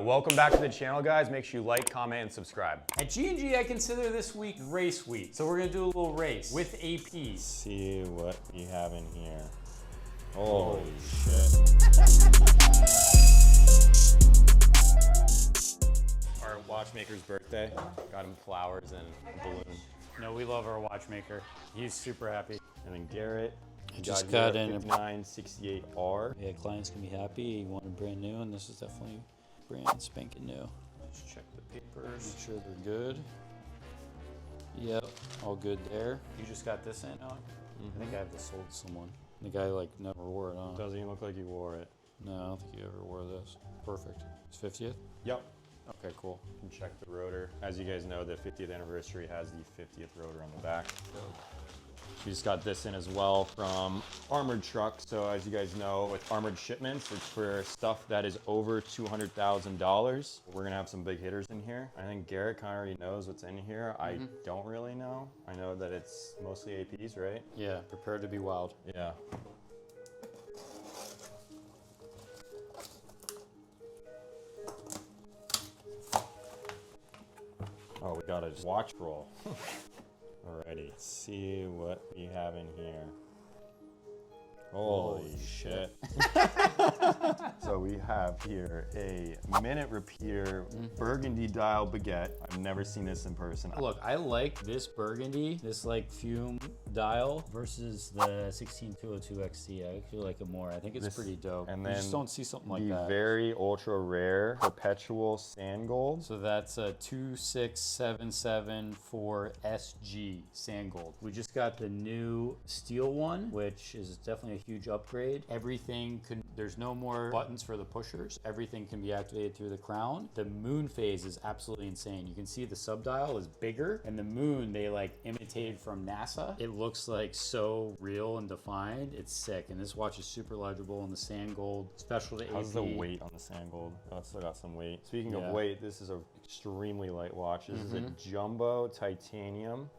Welcome back to the channel, guys. Make sure you like, comment, and subscribe. At G&G, I consider this week race week. So we're gonna do a little race with APs. See what we have in here. Holy shit. Our watchmaker's birthday. Got him flowers and a balloon. No, we love our watchmaker. He's super happy. And then Garrett. I just got in a 5968R. Yeah, clients can be happy. He wanted brand new, and this is definitely brand spanking new. Let's check the papers. Make sure they're good. Yep, all good there. You just got this in, Alec? I think I have this sold to someone. The guy like never wore it on. Doesn't even look like he wore it. No, I don't think he ever wore this. Perfect. It's 50th? Yep. Okay, cool. You can check the rotor. As you guys know, the 50th anniversary has the 50th rotor on the back. We just got this in as well from Armored Truck. So as you guys know, with Armored shipments, it's for stuff that is over $200,000. We're gonna have some big hitters in here. I think Garrett kind of already knows what's in here. I don't really know. I know that it's mostly APs, right? Yeah, prepare to be wild. Yeah. Oh, we got a watch roll. Alrighty, let's see what we have in here. Holy shit. So we have here a minute repeater burgundy dial baguette. I've never seen this in person. Look, I like this burgundy, this like fume dial versus the 16202XT. I actually like it more. I think it's pretty dope. And You then just don't see something like the that. very ultra rare perpetual sand gold. So that's a 26774 SG sand gold. We just got the new steel one, which is definitely a huge upgrade. Everything can, there's no more buttons for the pushers. Everything can be activated through the crown. The moon phase is absolutely insane. You can see the subdial is bigger, and the moon they like imitated from NASA. It looks like so real and defined. It's sick, and this watch is super legible, and the sand gold special to AP. How's the weight on the sand gold? Oh, it's still got some weight. Speaking of Yeah. weight, this is an extremely light watch. This is a jumbo titanium.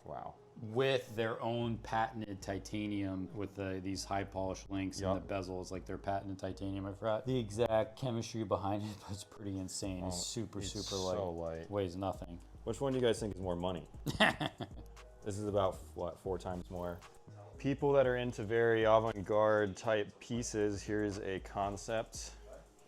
Wow. With their own patented titanium with these high polished links and the bezels, like their patented titanium. I forgot the exact chemistry behind it, but it's pretty insane. It's super light. So light. Weighs nothing. Which one do you guys think is more money? This is about, what, 4 times more? People that are into very avant-garde type pieces, here's a concept.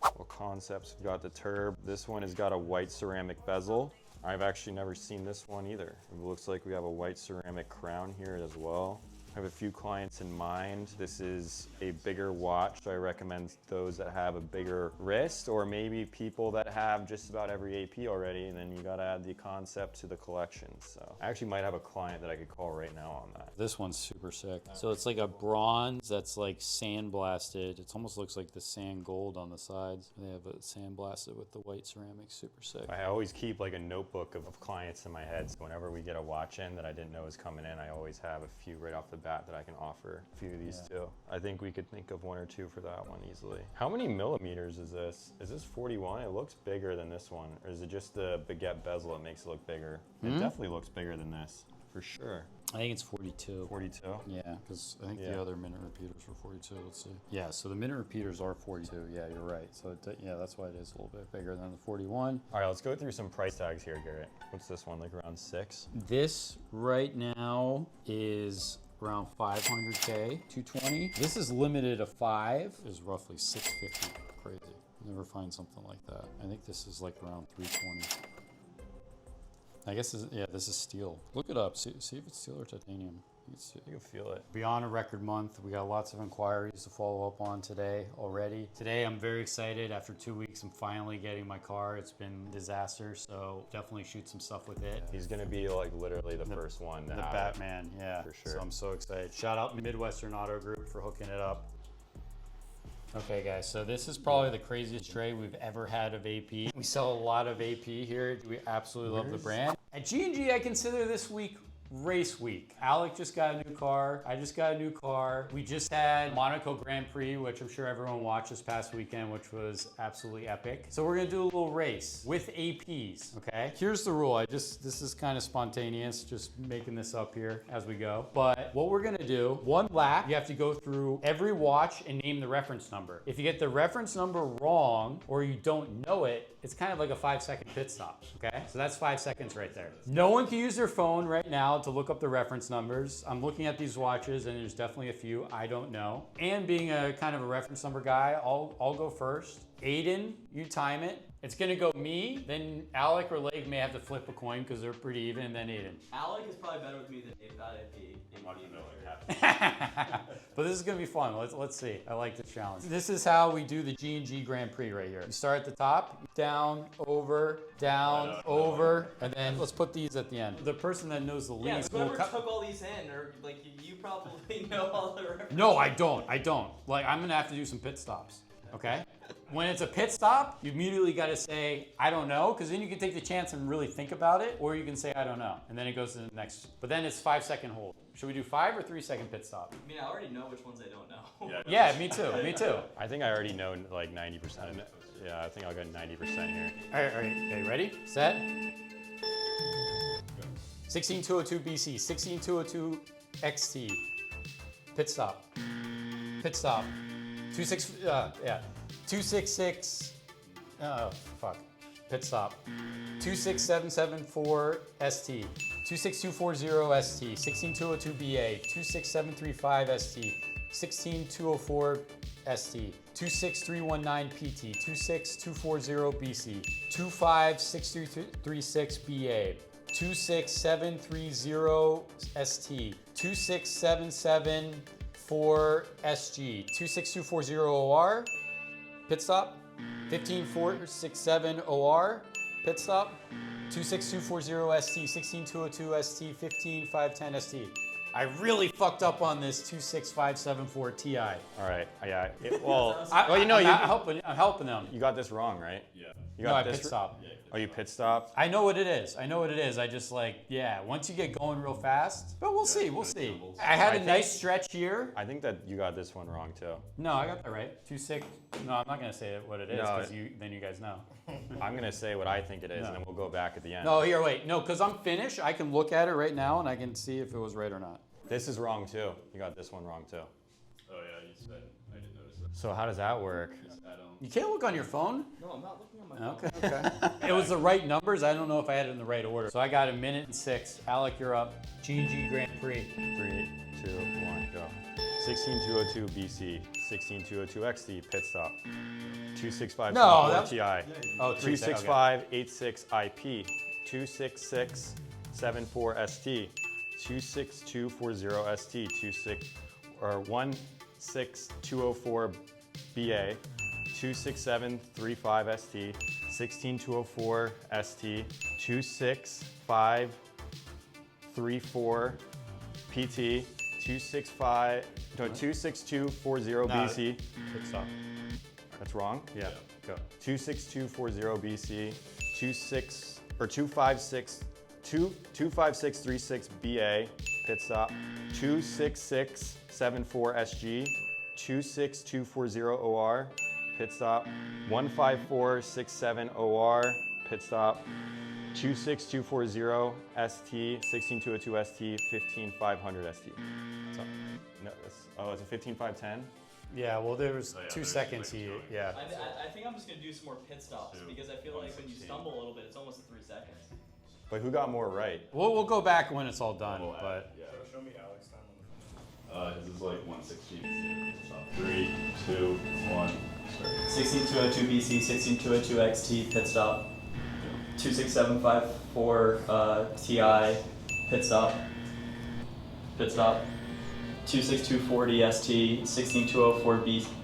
Well, concepts, we've got the Turb. This one has got a white ceramic bezel. I've actually never seen this one either. It looks like we have a white ceramic crown here as well. I have a few clients in mind. This is a bigger watch, so I recommend those that have a bigger wrist, or maybe people that have just about every AP already, and then you gotta add the concept to the collection. So I actually might have a client that I could call right now on that. This one's super sick. So it's like a bronze that's like sandblasted. It almost looks like the sand gold on the sides. They have it sandblasted with the white ceramic. Super sick. I always keep like a notebook of clients in my head. So whenever we get a watch in that I didn't know was coming in, I always have a few right off the bat that I can offer. A few of these too. I think we could think of 1 or 2 for that one easily. How many millimeters is this? Is this 41? It looks bigger than this one. Or is it just the baguette bezel that makes it look bigger? It definitely looks bigger than this, for sure. I think it's 42. 42? Yeah, because I think the other minute repeaters were 42. Let's see. Yeah, so the minute repeaters are 42. Yeah, you're right. So yeah, that's why it is a little bit bigger than the 41. All right, let's go through some price tags here, Garrett. What's this one, like around 6? This right now is around 500K, 220. This is limited to 5, is roughly 650. Crazy. Never find something like that. I think this is like around 320. I guess, this is steel. Look it up, see if it's steel or titanium. You can feel it. Beyond a record month, we got lots of inquiries to follow up on today already. Today, I'm very excited. After 2 weeks, I'm finally getting my car. It's been a disaster, so definitely shoot some stuff with it. He's gonna be like literally the first one to The have Batman, yeah. For sure. So I'm so excited. Shout out Midwestern Auto Group for hooking it up. Okay guys, so this is probably the craziest tray we've ever had of AP. We sell a lot of AP here. We absolutely love the brand. At G&G, I consider this week race week. Alec just got a new car. I just got a new car. We just had Monaco Grand Prix, which I'm sure everyone watched this past weekend, which was absolutely epic. So we're gonna do a little race with APs, okay? Here's the rule. This is kind of spontaneous, just making this up here as we go. But what we're gonna do, one lap, you have to go through every watch and name the reference number. If you get the reference number wrong or you don't know it, it's kind of like a 5-second pit stop, okay? So that's 5 seconds right there. No one can use their phone right now to look up the reference numbers. I'm looking at these watches and there's definitely a few I don't know. And being a kind of a reference number guy, I'll go first. Aiden, you time it. It's gonna go me, then Alec or Leg may have to flip a coin because they're pretty even, and then Aiden. Alec is probably better with me than Dave thought it'd be. But this is gonna be fun. Let's see. I like this challenge. This is how we do the G&G Grand Prix right here. You start at the top, down, over, over, and then let's put these at the end. The person that knows the Yeah, least whoever will took all these in, or like you probably know all the references. No, I don't. Like, I'm gonna have to do some pit stops, okay? When it's a pit stop, you immediately gotta say, I don't know, because then you can take the chance and really think about it, or you can say, I don't know, and then it goes to the next. But then it's 5-second hold. Should we do 5 or 3-second pit stop? I mean, I already know which ones I don't know. Yeah, me too, me too. I think I already know like 90% of it. Yeah, I think I'll get 90% here. All right, okay, ready, set. 16202 BC, 16202 XT. Pit stop. Pit stop. 266. Oh, fuck. Pit stop. 26774 ST. 26240 ST. 16202 BA. 26735 ST. 16204 ST. 26319 PT. 26240 BC. 25636 BA. 26730 ST. 26774 SG. 26240 OR. Pit stop. 15467 OR. Pit stop. 26240 ST. 16202 ST. 15510 ST. I really fucked up on this 26574 Ti. All right. Yeah. I'm helping them. You got this wrong, right? Yeah. You No, got I this pit stop. Oh, you pit stopped? I know what it is. I just once you get going real fast, but we'll see. I had a nice stretch here. I think that you got this one wrong too. No, I got that right. 26. No, I'm not gonna say what it is because then you guys know. I'm gonna say what I think it is, and then we'll go back at the end. No, here, wait. No, because I'm finished. I can look at it right now and I can see if it was right or not. This is wrong too. You got this one wrong too. Oh yeah, you said I didn't notice that. So how does that work? You can't look on your phone? No, I'm not looking on my phone. Okay. It was the right numbers. I don't know if I had it in the right order. So I got 1 minute and 6. Alec, you're up. G&G Grand Prix. 3, 2, 1, go. 16202 BC, 16202 XT, pit stop. 265 Ti. Oh, 26586 IP, 26674 ST, 26240 ST, 16204 BA, 26735 ST, 16204 ST, 26534 PT, 26240 BC. Pit stop. That's wrong. Yeah. Go. 26240 BC, 25636 BA, pit stop. 26674 SG, 26240 OR, pit stop. 15467 OR, pit stop. 26240 ST, 16202 ST, 15500 ST. No, it's a 15510. Yeah, well, there was 2 seconds here. Yeah. I think I'm just gonna do some more pit stops because I feel like when you stumble a little bit, it's almost 3 seconds. But who got more right? We'll go back when it's all done, but. Yeah. Show me Alex time on the phone. His is like 160. 3, 2, 1. Start. 16202 BC, 16202 XT, pit stop. 26754 Ti, pit stop. Pit stop. 26240 ST, 16204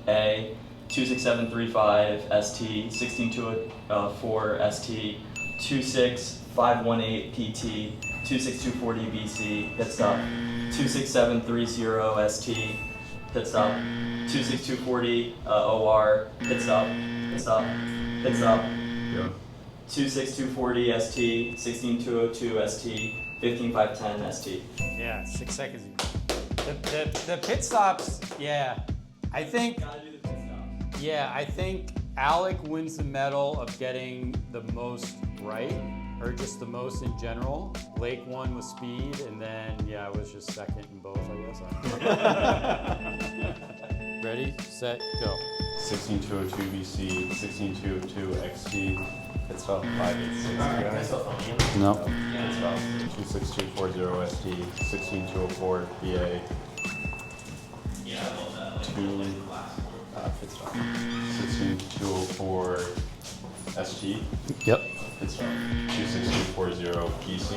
BA, 26735 ST, 16204 ST, 26518 PT, 26240 BC, pit stop. 26730 ST, pit stop. 26240 OR, pit stop. Pit stop. Pit stop. Yeah. 26240 ST, 16202 ST, 15510 ST. Yeah, 6 seconds. The pit stops, yeah. I think, Gotta do the pit stop. yeah, I think Alec wins the medal of getting the most right, or just the most in general. Blake won with speed, and then, yeah, I was just second in both, I guess. Ready, set, go. 16202 BC, 16202 XT, pit stop 586. No. Pit stop 26240 ST, 16204 BA. Pit stop 16204 ST. Yep. Pit stop 26240 PC,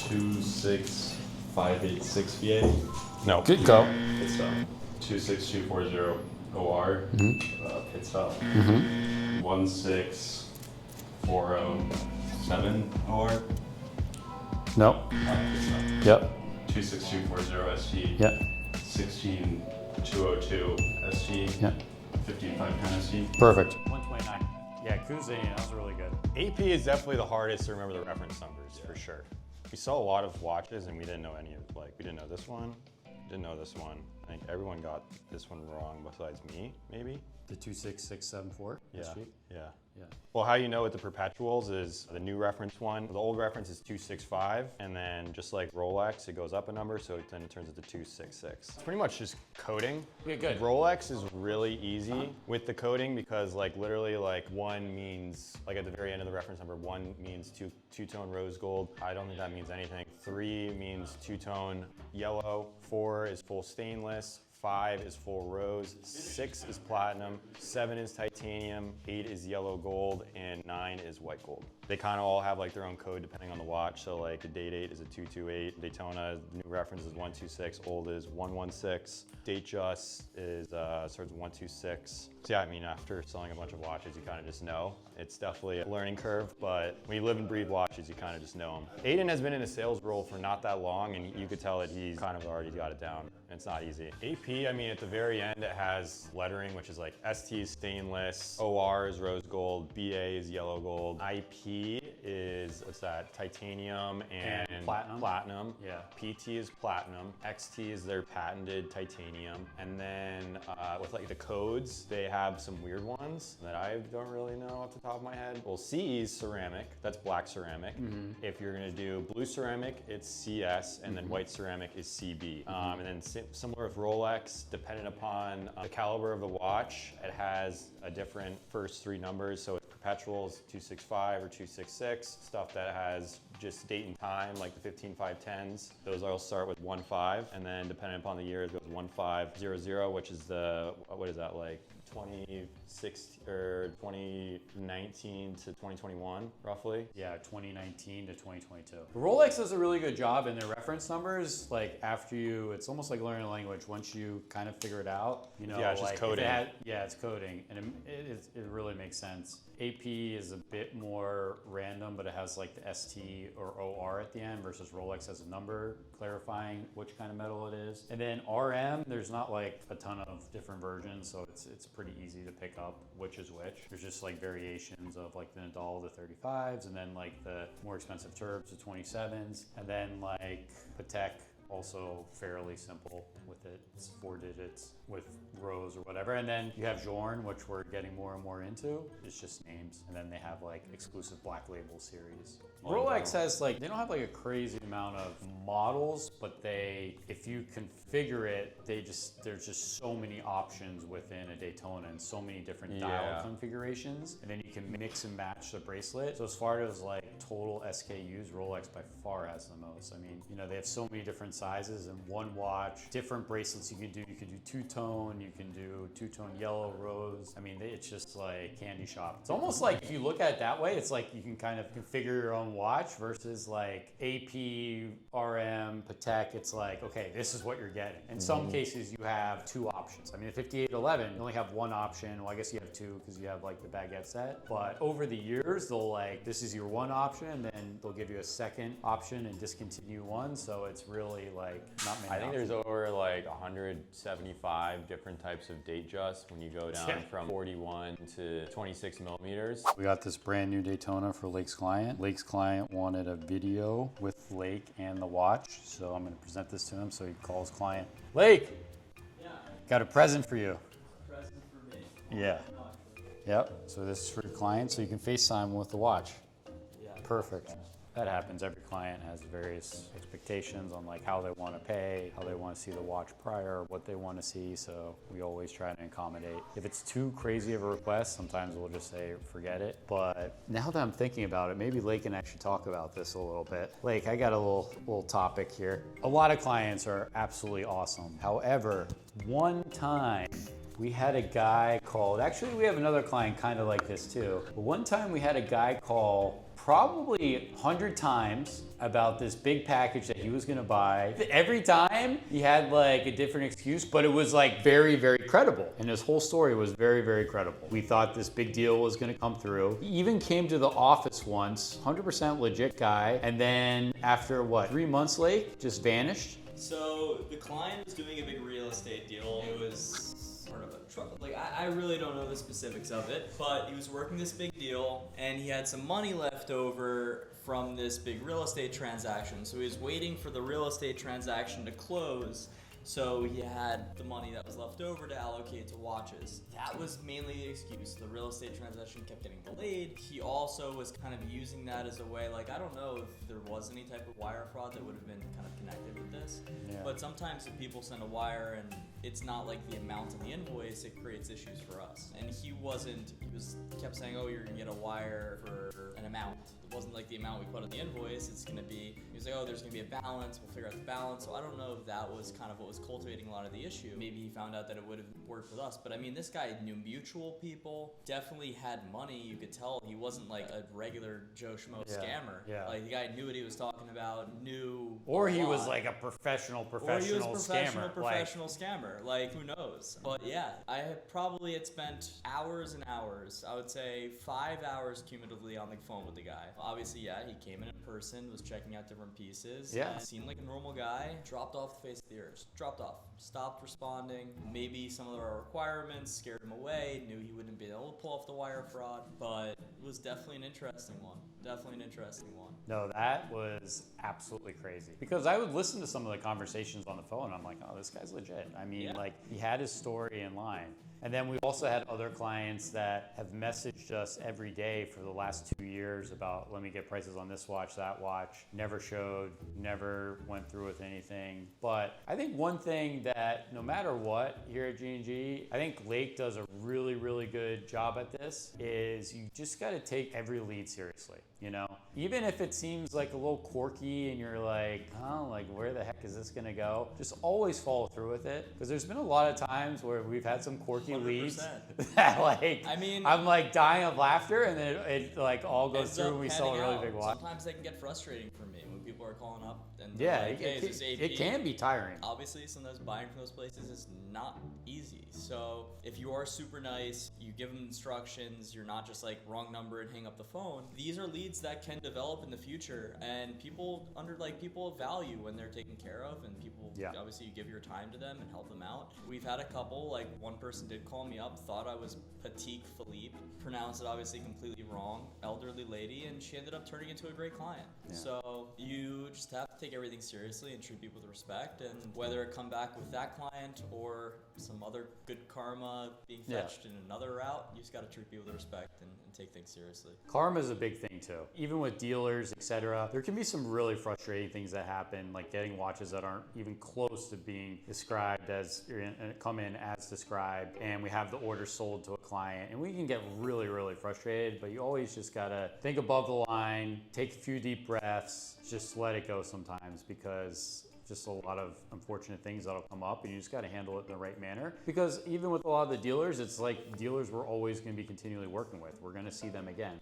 26586 VA. No. Good go. Pit stop 26240 OR. Pit stop 16407 OR. No. Pit stop Yep. 26240 ST. Yep. 16202 ST. Yep. 15510 ST. Perfect. 129. Yeah, Kuzi, that was really good. AP is definitely the hardest to remember the reference numbers, for sure. We saw a lot of watches and we didn't know any of, like, we didn't know this one, didn't know this one. I think everyone got this one wrong besides me, maybe? The 26674. Yeah, SG? yeah. Yeah. Well, how you know with the perpetuals is the new reference one. The old reference is 265, and then just like Rolex, it goes up a number, so then it turns into 266. It's pretty much just coding. Yeah, good. Rolex is really easy with the coding because like literally like one means, like at the very end of the reference number, one means two-tone rose gold. I don't think that means anything. 3 means two-tone yellow. 4 is full stainless. 5 is full rose, 6 is platinum, 7 is titanium, 8 is yellow gold, and 9 is white gold. They kind of all have like their own code depending on the watch. So like the date 8 is a 228, Daytona, new reference is 126, old is 116, date just is starts with 126. So yeah, I mean, after selling a bunch of watches, you kind of just know. It's definitely a learning curve, but when you live and breathe watches, you kind of just know them. Aiden has been in a sales role for not that long, and you could tell that he's kind of already got it down. It's not easy. AP, I mean, at the very end, it has lettering, which is like ST is stainless, OR is rose gold, BA is yellow gold, IP is, what's that, titanium and platinum. Yeah. PT is platinum, XT is their patented titanium, and then with like the codes, they have some weird ones that I don't really know off the top of my head. Well, CE is ceramic, that's black ceramic. If you're gonna do blue ceramic, it's CS, and then white ceramic is CB. And then similar with Rolex, depending upon the caliber of the watch, it has a different first 3 numbers. So it's perpetuals, 265 or 266. Stuff that has just date and time, like the 15510s, those all start with 15. And then depending upon the year, it goes 1500, which is the, what is that, like 2016 or 2019 to 2021, roughly. Yeah, 2019 to 2022. Rolex does a really good job in their reference numbers. Like after you, it's almost like learning a language. Once you kind of figure it out, you know, Yeah, it's just like coding. Yeah, it's coding, and it really makes sense. AP is a bit more random, but it has like the ST or OR at the end versus Rolex has a number clarifying which kind of metal it is. And then RM, there's not like a ton of different versions, so it's pretty easy to pick up which is which. There's just like variations of like the Nadal, the 35s, and then like the more expensive Turbs, the 27s, and then like Patek, also fairly simple with it. It's 4 digits with rows or whatever. And then you have Journe, which we're getting more and more into. It's just names. And then they have like exclusive black label series. Rolex has like, they don't have like a crazy amount of models, but if you configure it, there's just so many options within a Daytona and so many different dial configurations. And then you can mix and match the bracelet. So as far as like total SKUs, Rolex by far has the most. I mean, you know, they have so many different sizes in one watch, different bracelets you can do. You can do two-tone, you can do two-tone yellow, rose. I mean, it's just like candy shop. It's almost like if you look at it that way, it's like you can kind of configure your own watch versus like AP, RM, Patek. It's like, okay, this is what you're getting. In some cases, you have 2 options. I mean, the 5811, you only have 1 option. Well, I guess you have 2 because you have like the baguette set. But over the years, they'll like, this is your 1 option, and then they'll give you a second option and discontinue 1. So it's really probably like not many. I think there's options. over like 175 different types of date just when you go down Yeah. from 41 to 26 millimeters. We got this brand new Daytona for Lake's client. Lake's client wanted a video with Lake and the watch, so I'm gonna present this to him so he calls client. Lake, Yeah, got a present for you. present for me. Yeah. Yep, so this is for your client, so you can FaceTime with the watch. Yeah. Perfect. That happens. Every client has various expectations on like how they want to pay, how they want to see the watch prior, what they want to see. So we always try to accommodate. If it's too crazy of a request, sometimes we'll just say forget it. But now that I'm thinking about it, maybe Lake can actually talk about this a little bit. Lake, I got a little topic here. A lot of clients are absolutely awesome. However, one time we had a guy called, actually we have another client kind of like this too. But one time we had a guy call probably 100 times about this big package that he was gonna buy. Every time he had like a different excuse, but it was like very, very credible. And his whole story was very, very credible. We thought this big deal was gonna come through. He even came to the office once, 100% legit guy. And then after what, 3 months late, just vanished. So the client was doing a big real estate deal. It was sort of a like I really don't know the specifics of it, but he was working this big deal and he had some money left over from this big real estate transaction. So he was waiting for the real estate transaction to close. So he had the money that was left over to allocate to watches. That was mainly the excuse. The real estate transaction kept getting delayed. He also was kind of using that as a way, like, I don't know if there was any type of wire fraud that would have been kind of connected with this. Yeah. But sometimes if people send a wire and it's not like the amount in the invoice, it creates issues for us. And he kept saying, oh, you're gonna get a wire for an amount. It wasn't like the amount we put on the invoice. It's gonna be, he was like, oh, there's gonna be a balance. We'll figure out the balance. So I don't know if that was kind of what was cultivating a lot of the issue. Maybe he found out that it would have worked with us. But I mean, this guy knew mutual people, definitely had money. You could tell he wasn't like a regular Joe Schmo scammer. Yeah. Like the guy knew what he was talking about, knew Or a he was lot. like a professional Or he was scammer. professional scammer. Like, who knows? But yeah, I have probably had spent hours and hours. I would say 5 hours cumulatively on the phone with the guy. Obviously, yeah, he came in person, was checking out different pieces. Yeah. Seemed like a normal guy. Dropped off the face of the earth. Dropped off. Stopped responding. Maybe some of our requirements scared him away. Knew he wouldn't be able to pull off the wire fraud. But it was definitely an interesting one. Definitely an interesting one. No, that was absolutely crazy. Because I would listen to some of the conversations on the phone. And I'm like, oh, this guy's legit. I mean, Yeah. like, he had his story in line. And then we also had other clients that have messaged us every day for the last 2 years about, let me get prices on this watch, that watch. Never showed, never went through with anything. But I think one thing that no matter what here at G&G, I think Lake does a really, really good job at this, is you just got to take every lead seriously, you know? Even if it seems like a little quirky and you're like, oh, like where the heck is this gonna go? Just always follow through with it. Because there's been a lot of times where we've had some quirky leads 100%. that like, I mean, I'm like dying of laughter and then it like all goes ends through up and we sell a panning really out. big watch. Sometimes they can get frustrating for me when people are calling up and Yeah, they're like, hey, is this AP? it can be tiring. Obviously, sometimes buying from those places is not easy. So if you are super nice, you give them instructions, you're not just like wrong number and hang up the phone. These are leads that can develop in the future, and people value when they're taken care of, and people obviously you give your time to them and help them out. We've had a couple, like one person did call me up, thought I was Patique Philippe, pronounced it obviously completely wrong, elderly lady, and she ended up turning into a great client. Yeah. So you just have to take everything seriously and treat people with respect, and whether it come back with that client or some other good karma being fetched in another route, you just got to treat people with respect and take things seriously. Karma is a big thing too. Even with dealers, etc., there can be some really frustrating things that happen, like getting watches that aren't even close to being described as, come in as described, and we have the order sold to a client, and we can get really, really frustrated, but you always just gotta think above the line, take a few deep breaths, just let it go sometimes, because just a lot of unfortunate things that'll come up and you just got to handle it in the right manner. Because even with a lot of the dealers, it's like dealers we're always going to be continually working with. We're going to see them again.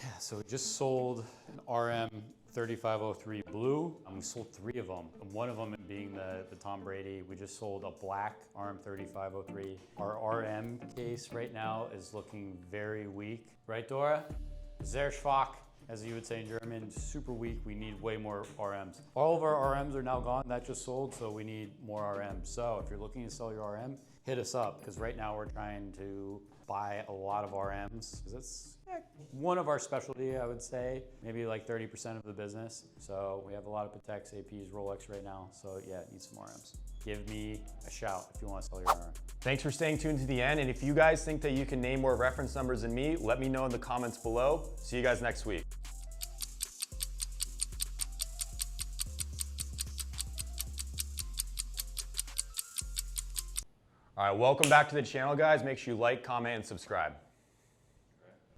Yeah, so we just sold an RM 3503 blue. We sold 3 of them. One of them being the Tom Brady. We just sold a black RM 3503. Our RM case right now is looking very weak. Right, Dora? Sehr schwach. as you would say in German, super weak. We need way more RMs. All of our RMs are now gone. That just sold, so we need more RMs. So if you're looking to sell your RM, hit us up, because right now we're trying to buy a lot of RMs, because it's one of our specialty, I would say, maybe like 30% of the business. So we have a lot of Pateks, APs, Rolex right now. So yeah, it needs some RMs. Give me a shout if you want to sell your RM. Thanks for staying tuned to the end. And if you guys think that you can name more reference numbers than me, let me know in the comments below. See you guys next week. All right, welcome back to the channel, guys. Make sure you like, comment, and subscribe.